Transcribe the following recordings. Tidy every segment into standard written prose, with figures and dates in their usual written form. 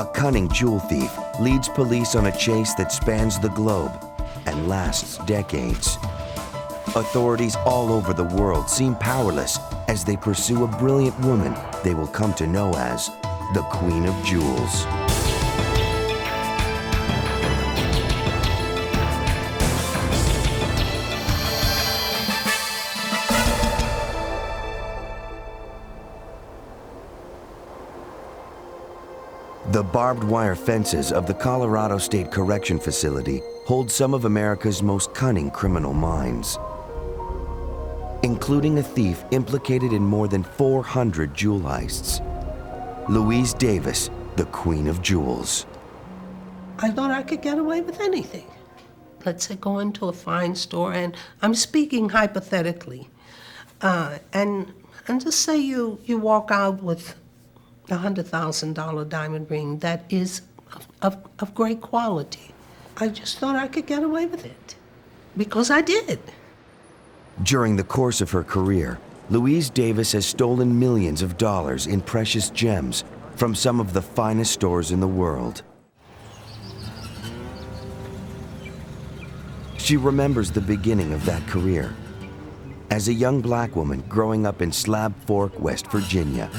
A cunning jewel thief leads police on a chase that spans the globe and lasts decades. Authorities all over the world seem powerless as they pursue a brilliant woman they will come to know as the Queen of Jewels. The barbed wire fences of the Colorado State Correction Facility hold some of America's most cunning criminal minds, including a thief implicated in more than 400 jewel heists. Louise Davis, the Queen of Jewels. I thought I could get away with anything. Let's say go into a fine store, and I'm speaking hypothetically, and just say you walk out with a $100,000 diamond ring that is of great quality. I just thought I could get away with it, because I did. During the course of her career, Louise Davis has stolen millions of dollars in precious gems from some of the finest stores in the world. She remembers the beginning of that career as a young black woman growing up in Slab Fork, West Virginia.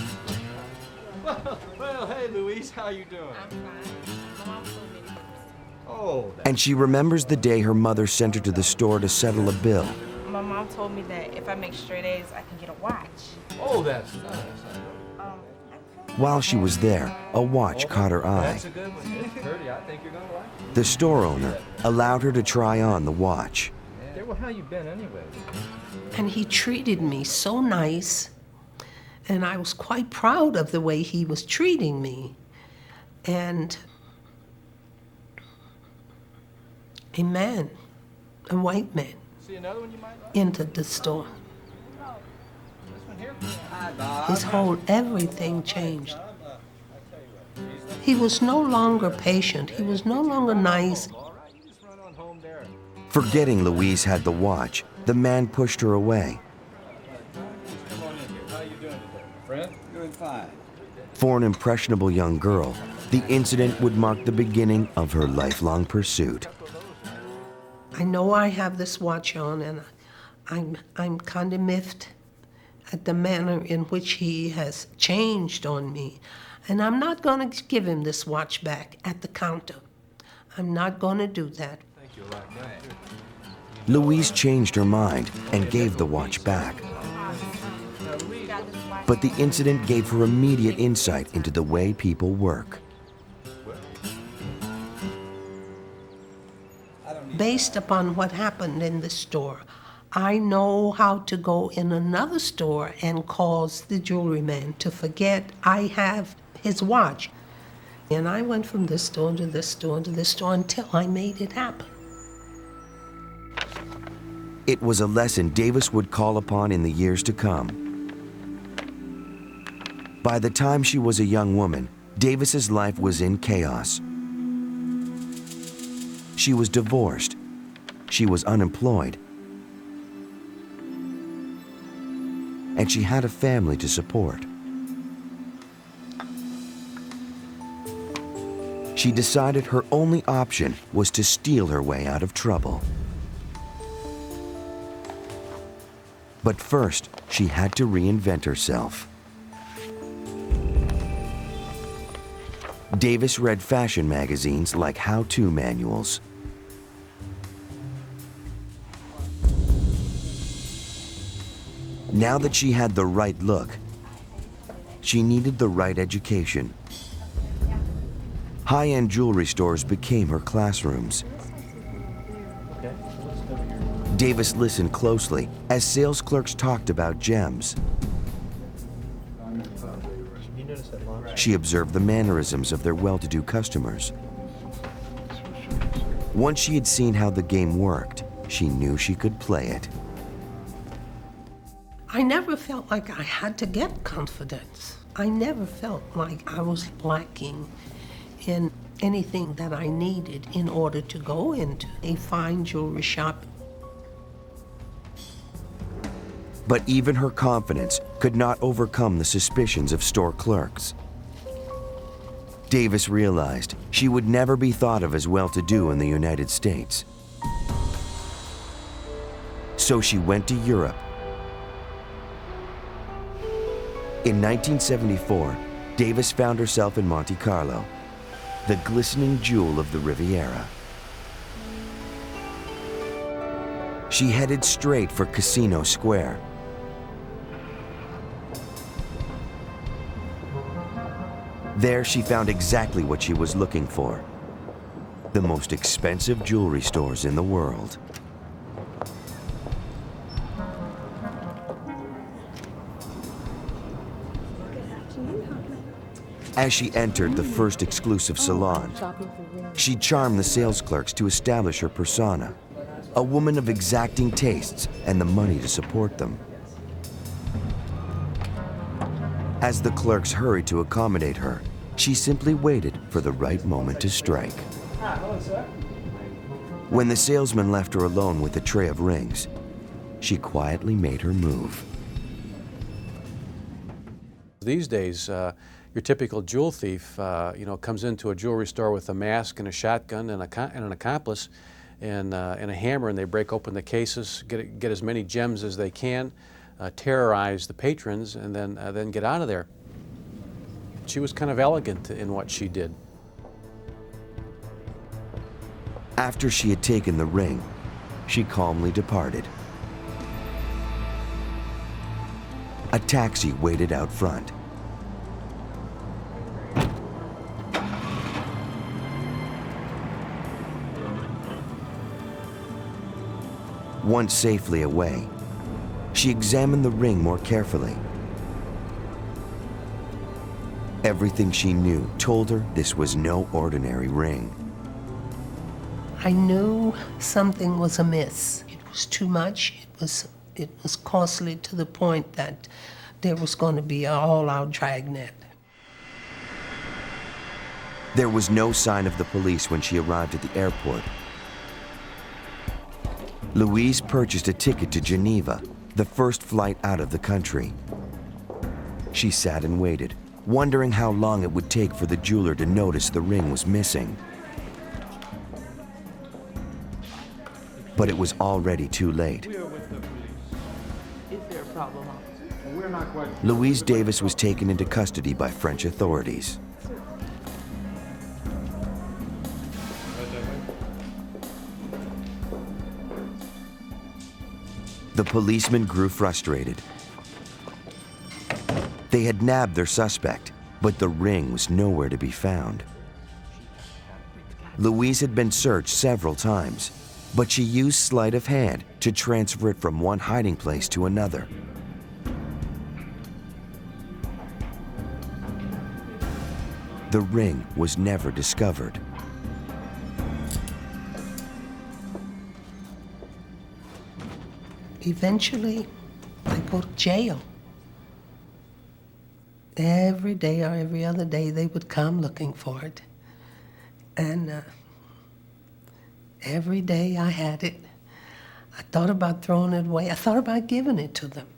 Well, hey, Louise, how you doing? I'm fine. My mom told me to. Oh, And she remembers the day her mother sent her to the store to settle a bill. My mom told me that if I make straight A's, I can get a watch. oh, that's nice. While she was there, a watch caught her eye. That's a good one. It's pretty. I think you're gonna like it. The store owner allowed her to try on the watch. Yeah, well, how you been anyway? And he treated me so nice, and I was quite proud of the way he was treating me. And a man, a white man, See another one you might like? entered the store. This one here? His whole everything changed. He was no longer patient. He was no longer nice. All right, you just run on home there. Forgetting Louise had the watch, the man pushed her away. Come on in here. How you doing today, my friend? Doing fine. For an impressionable young girl, the incident would mark the beginning of her lifelong pursuit. I know I have this watch on, and I'm kind of miffed at the manner in which he has changed on me. And I'm not going to give him this watch back at the counter. I'm not going to do that. Thank you a lot, man. Louise changed her mind and gave the watch back. But the incident gave her immediate insight into the way people work. Based upon what happened in the store, I know how to go in another store and cause the jewelry man to forget I have his watch. And I went from this store to this store to this store until I made it happen. It was a lesson Davis would call upon in the years to come. By the time she was a young woman, Davis's life was in chaos. She was divorced. She was unemployed. And she had a family to support. She decided her only option was to steal her way out of trouble. But first, she had to reinvent herself. Davis read fashion magazines like how-to manuals. Now that she had the right look, she needed the right education. High-end jewelry stores became her classrooms. Davis listened closely as sales clerks talked about gems. She observed the mannerisms of their well-to-do customers. Once she had seen how the game worked, she knew she could play it. I never felt like I had to get confidence. I never felt like I was lacking in anything that I needed in order to go into a fine jewelry shop. But even her confidence could not overcome the suspicions of store clerks. Davis realized she would never be thought of as well-to-do in the United States. So she went to Europe. In 1974, Davis found herself in Monte Carlo, the glistening jewel of the Riviera. She headed straight for Casino Square. There she found exactly what she was looking for: the most expensive jewelry stores in the world. As she entered the first exclusive salon, she charmed the sales clerks to establish her persona, a woman of exacting tastes and the money to support them. As the clerks hurried to accommodate her, she simply waited for the right moment to strike. When the salesman left her alone with a tray of rings, she quietly made her move. These days, your typical jewel thief, comes into a jewelry store with a mask and a shotgun and an accomplice and a hammer, and they break open the cases, get as many gems as they can, terrorize the patrons, and then get out of there. She was kind of elegant in what she did. After she had taken the ring, she calmly departed. A taxi waited out front. Once safely away, she examined the ring more carefully. Everything she knew told her this was no ordinary ring. I knew something was amiss. It was too much. It was costly to the point that there was going to be an all-out dragnet. There was no sign of the police when she arrived at the airport. Louise purchased a ticket to Geneva, the first flight out of the country. She sat and waited, wondering how long it would take for the jeweler to notice the ring was missing. But it was already too late. We are with the police. Is there a problem, officer? We're not quite. Louise Davis was taken into custody by French authorities. The policemen grew frustrated. They had nabbed their suspect, but the ring was nowhere to be found. Louise had been searched several times, but she used sleight of hand to transfer it from one hiding place to another. The ring was never discovered. Eventually, I go to jail. Every day or every other day, they would come looking for it. And every day I had it. I thought about throwing it away. I thought about giving it to them.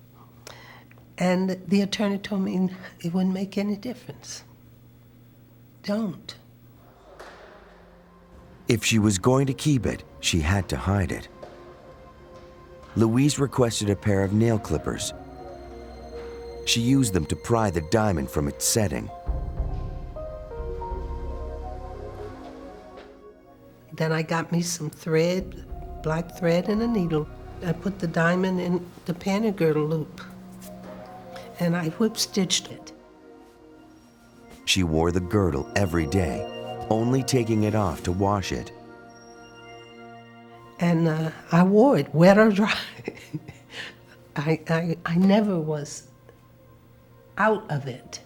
And the attorney told me it wouldn't make any difference. Don't. If she was going to keep it, she had to hide it. Louise requested a pair of nail clippers. She used them to pry the diamond from its setting. Then I got me some thread, black thread and a needle. I put the diamond in the panty girdle loop, and I whip stitched it. She wore the girdle every day, only taking it off to wash it. And I wore it, wet or dry. I never was out of it.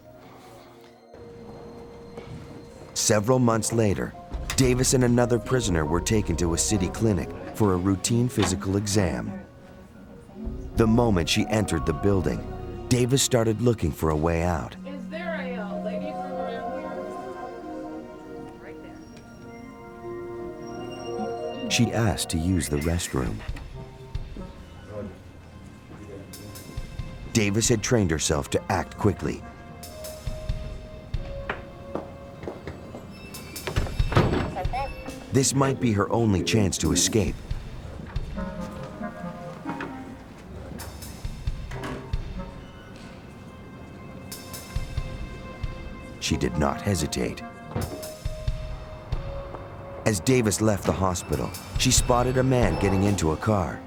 Several months later, Davis and another prisoner were taken to a city clinic for a routine physical exam. The moment she entered the building, Davis started looking for a way out. Is there a ladies' room around here? Right there. She asked to use the restroom. Davis had trained herself to act quickly. This might be her only chance to escape. She did not hesitate. As Davis left the hospital, she spotted a man getting into a car.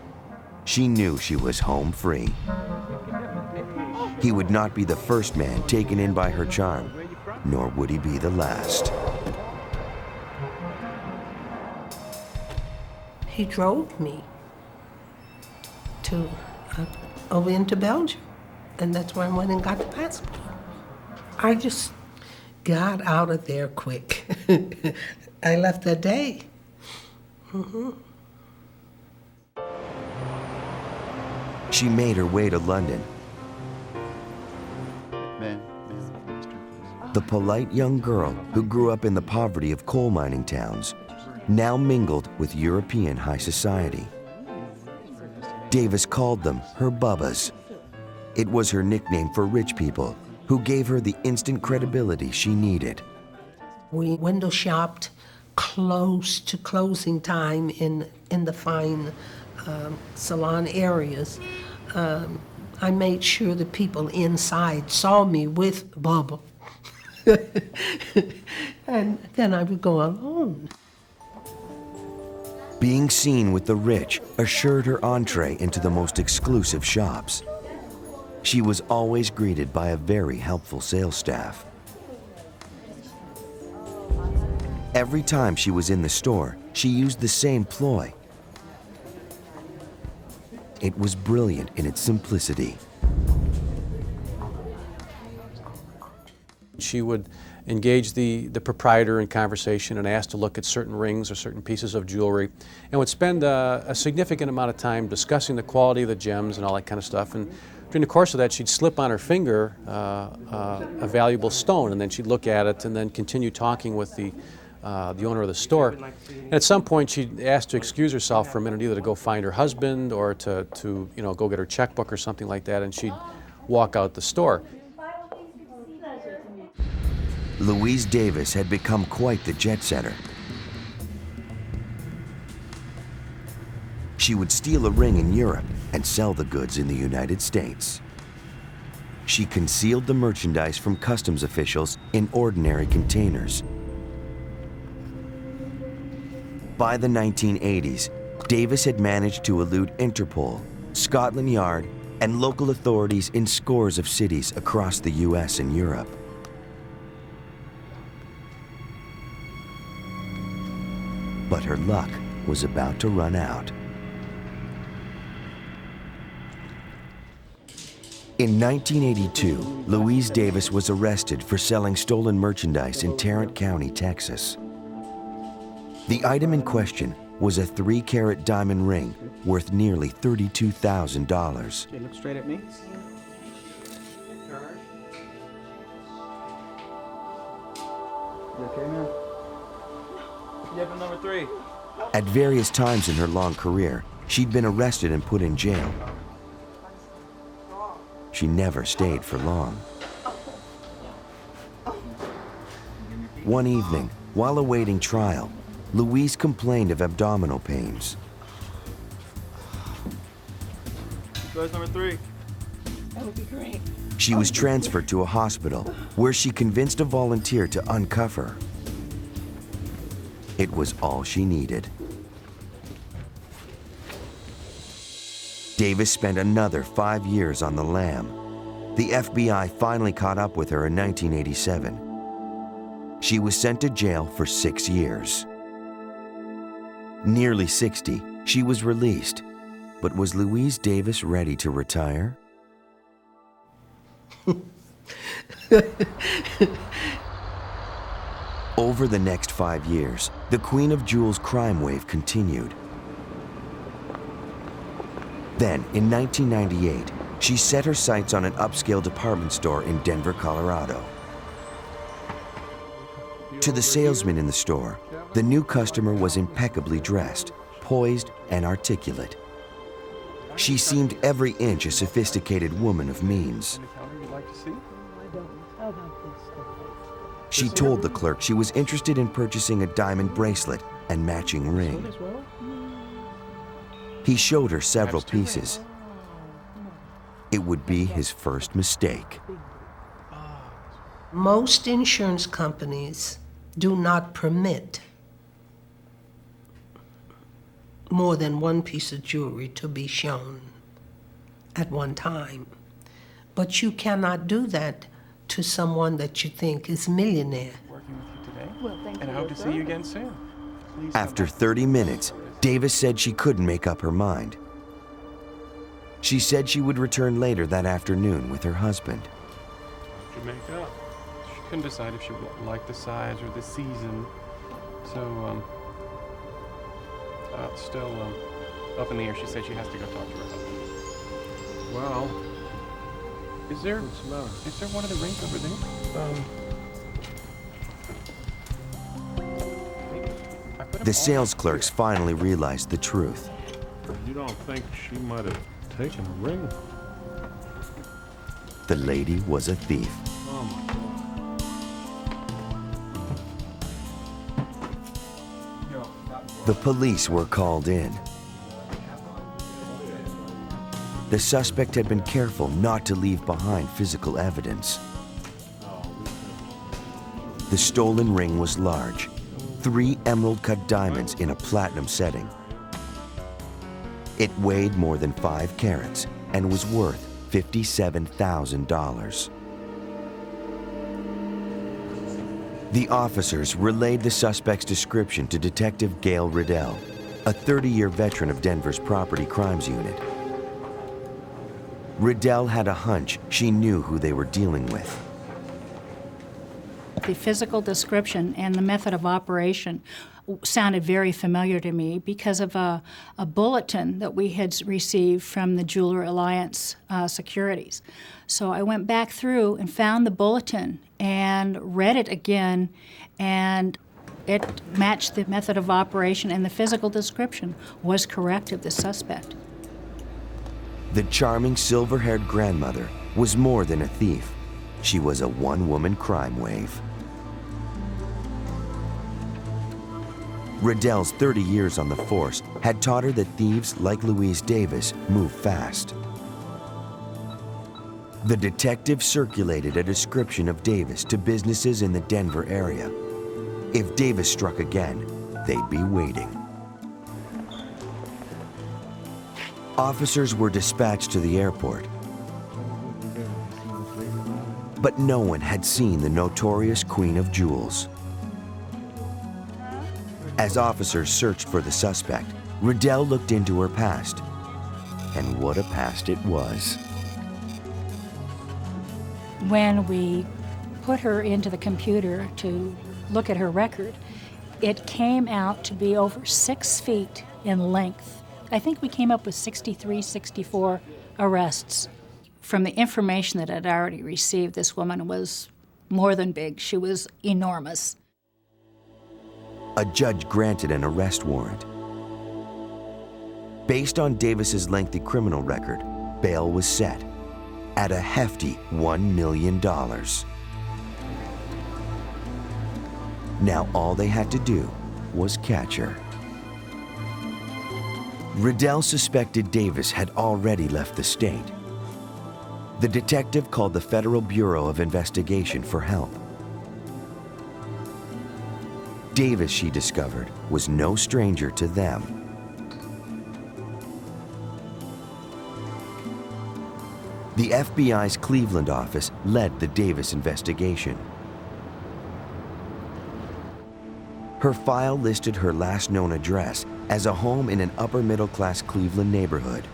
She knew she was home free. He would not be the first man taken in by her charm, nor would he be the last. He drove me to over into Belgium, and that's where I went and got the passport. I just got out of there quick. I left that day. She made her way to London. The polite young girl who grew up in the poverty of coal mining towns now mingled with European high society. Davis called them her bubbas. It was her nickname for rich people who gave her the instant credibility she needed. We window shopped close to closing time in the fine salon areas. I made sure the people inside saw me with Bubba. And then I would go alone. Being seen with the rich assured her entree into the most exclusive shops. She was always greeted by a very helpful sales staff. Every time she was in the store, she used the same ploy. It was brilliant in its simplicity. She would engage the proprietor in conversation and ask to look at certain rings or certain pieces of jewelry, and would spend a significant amount of time discussing the quality of the gems and all that kind of stuff. And during the course of that, she'd slip on her finger a valuable stone, and then she'd look at it and then continue talking with the owner of the store. And at some point, she'd ask to excuse herself for a minute, either to go find her husband or to go get her checkbook or something like that, and she'd walk out the store. Louise Davis had become quite the jet setter. She would steal a ring in Europe and sell the goods in the United States. She concealed the merchandise from customs officials in ordinary containers. By the 1980s, Davis had managed to elude Interpol, Scotland Yard, and local authorities in scores of cities across the US and Europe. But her luck was about to run out. In 1982, Louise Davis was arrested for selling stolen merchandise in Tarrant County, Texas. The item in question was a 3-carat diamond ring worth nearly $32,000. Okay, look straight at me. You okay, man? Yeah, but number 3. At various times in her long career, she'd been arrested and put in jail. She never stayed for long. One evening, while awaiting trial, Louise complained of abdominal pains. Where's number 3? That would be great. She was transferred to a hospital where she convinced a volunteer to uncuff her. It was all she needed. Davis spent another 5 years on the lam. The FBI finally caught up with her in 1987. She was sent to jail for 6 years. Nearly 60, she was released. But was Louise Davis ready to retire? Over the next 5 years, the Queen of Jewels crime wave continued. Then, in 1998, she set her sights on an upscale department store in Denver, Colorado. To the salesman in the store, the new customer was impeccably dressed, poised, and articulate. She seemed every inch a sophisticated woman of means. She told the clerk she was interested in purchasing a diamond bracelet and matching ring. He showed her several pieces. It would be his first mistake. Most insurance companies do not permit more than one piece of jewelry to be shown at one time. But you cannot do that to someone that you think is a millionaire. Working with you today. Well, thank you. And I hope to see you again soon. Please After 30 minutes, Davis said she couldn't make up her mind. She said she would return later that afternoon with her husband. to make up. She couldn't decide if she liked the size or the season. So, still up in the air. She said she has to go talk to her husband. Well, is there one of the rings over there? The sales clerks finally realized the truth. You don't think she might have taken a ring? The lady was a thief. Oh my God. The police were called in. The suspect had been careful not to leave behind physical evidence. The stolen ring was large, 3 emerald-cut diamonds in a platinum setting. It weighed more than 5 carats and was worth $57,000. The officers relayed the suspect's description to Detective Gail Riddell, a 30-year veteran of Denver's Property Crimes Unit. Riddell had a hunch she knew who they were dealing with. The physical description and the method of operation sounded very familiar to me because of a bulletin that we had received from the Jeweler Alliance Securities. So I went back through and found the bulletin and read it again, and it matched the method of operation, and the physical description was correct of the suspect. The charming silver-haired grandmother was more than a thief. She was a one-woman crime wave. Riddell's 30 years on the force had taught her that thieves like Louise Davis move fast. The detective circulated a description of Davis to businesses in the Denver area. If Davis struck again, they'd be waiting. Officers were dispatched to the airport, but no one had seen the notorious Queen of Jewels. As officers searched for the suspect, Riddell looked into her past. And what a past it was. When we put her into the computer to look at her record, it came out to be over 6 feet in length. I think we came up with 63, 64 arrests. From the information that I'd already received, this woman was more than big. She was enormous. A judge granted an arrest warrant. Based on Davis's lengthy criminal record, bail was set at a hefty $1 million. Now all they had to do was catch her. Riddell suspected Davis had already left the state. The detective called the Federal Bureau of Investigation for help. Davis, she discovered, was no stranger to them. The FBI's Cleveland office led the Davis investigation. Her file listed her last known address as a home in an upper-middle-class Cleveland neighborhood.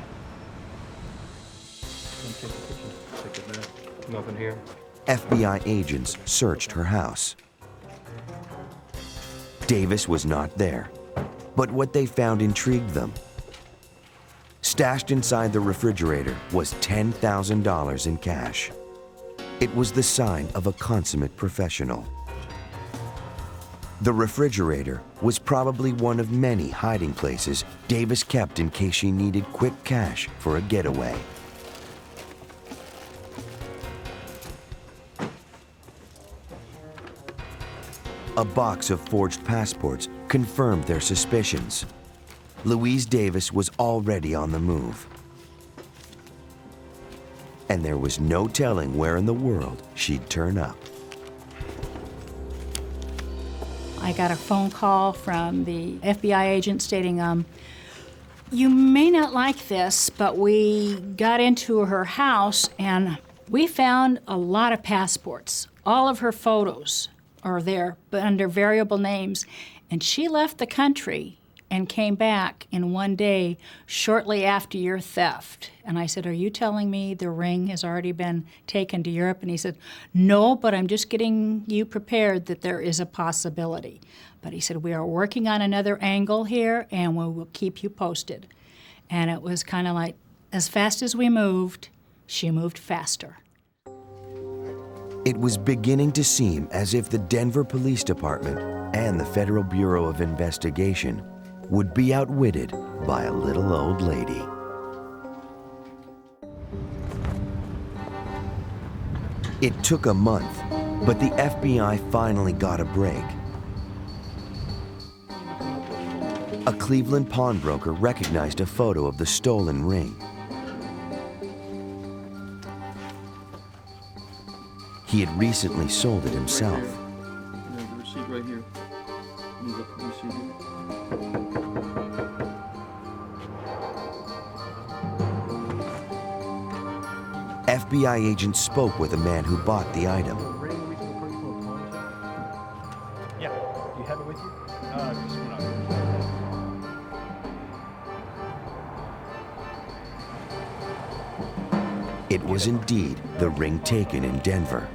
Nothing here. FBI agents searched her house. Davis was not there, but what they found intrigued them. Stashed inside the refrigerator was $10,000 in cash. It was the sign of a consummate professional. The refrigerator was probably one of many hiding places Davis kept in case she needed quick cash for a getaway. A box of forged passports confirmed their suspicions. Louise Davis was already on the move. And there was no telling where in the world she'd turn up. I got a phone call from the FBI agent stating, you may not like this, but we got into her house and we found a lot of passports. All of her photos are there, but under variable names. And she left the country and came back in one day shortly after your theft. And I said, are you telling me the ring has already been taken to Europe? And he said, no, but I'm just getting you prepared that there is a possibility. But he said, we are working on another angle here and we will keep you posted. And it was kind of like, as fast as we moved, she moved faster. It was beginning to seem as if the Denver Police Department and the Federal Bureau of Investigation would be outwitted by a little old lady. It took a month, but the FBI finally got a break. A Cleveland pawnbroker recognized a photo of the stolen ring. He had recently sold it himself. The receipt right here. Let me look at the receipt here. FBI agents spoke with a man who bought the item. Yeah. Do you have it with you? Just went out. It was indeed the ring taken in Denver.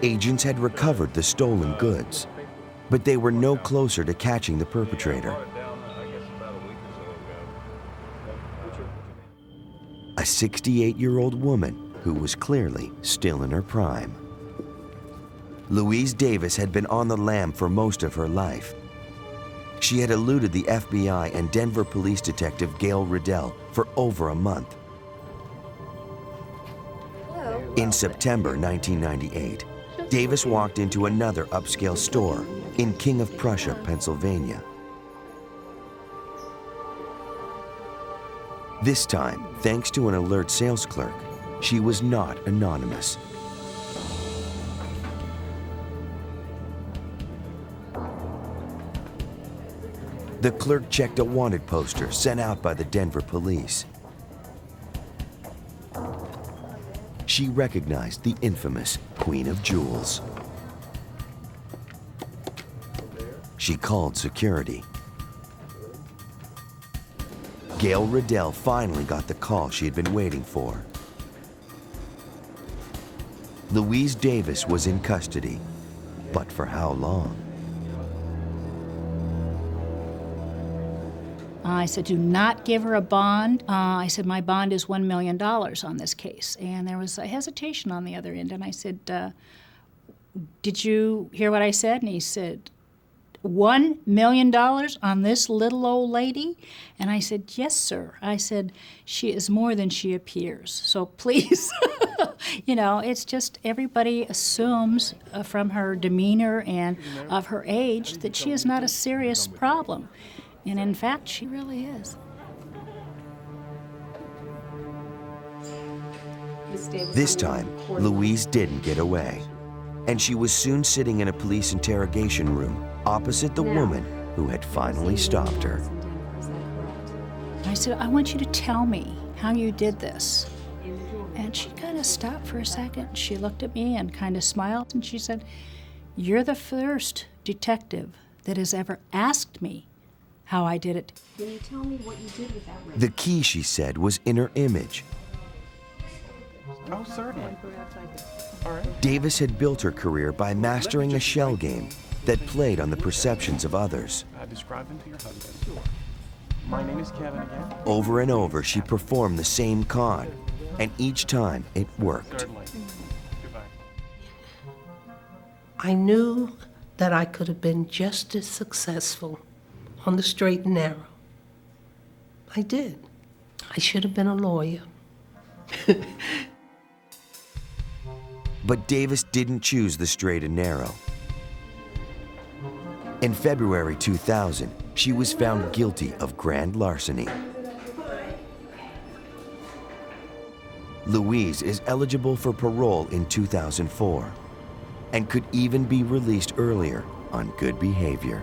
Agents had recovered the stolen goods, but they were no closer to catching the perpetrator. A 68-year-old woman who was clearly still in her prime. Louise Davis had been on the lam for most of her life. She had eluded the FBI and Denver police detective Gail Riddell for over a month. In September 1998, Davis walked into another upscale store in King of Prussia, Pennsylvania. This time, thanks to an alert sales clerk, she was not anonymous. The clerk checked a wanted poster sent out by the Denver police. She recognized the infamous Queen of Jewels. She called security. Gail Riddell finally got the call she had been waiting for. Louise Davis was in custody, but for how long? I said, do not give her a bond. I said, my bond is $1 million on this case. And there was a hesitation on the other end. And I said, did you hear what I said? And he said, $1 million on this little old lady? And I said, yes, sir. I said, she is more than she appears. So please, you know, it's just everybody assumes from her demeanor and of her age that she is not a serious problem. And in fact, she really is. This time, Louise didn't get away, and she was soon sitting in a police interrogation room opposite the woman who had finally stopped her. I said, I want you to tell me how you did this. And she kind of stopped for a second. She looked at me and kind of smiled, and she said, you're the first detective that has ever asked me how I did it. Can you tell me what you did with that ring? The key, she said, was in her image. Oh, certainly. All right. Davis had built her career by mastering a shell game that played on the perceptions of others. Describe him to your husband. My name is Kevin again. Over and over, she performed the same con, and each time it worked. Certainly. Goodbye. I knew that I could have been just as successful on the straight and narrow. I did. I should have been a lawyer. But Davis didn't choose the straight and narrow. In February 2000, she was found guilty of grand larceny. Louise is eligible for parole in 2004 and could even be released earlier on good behavior.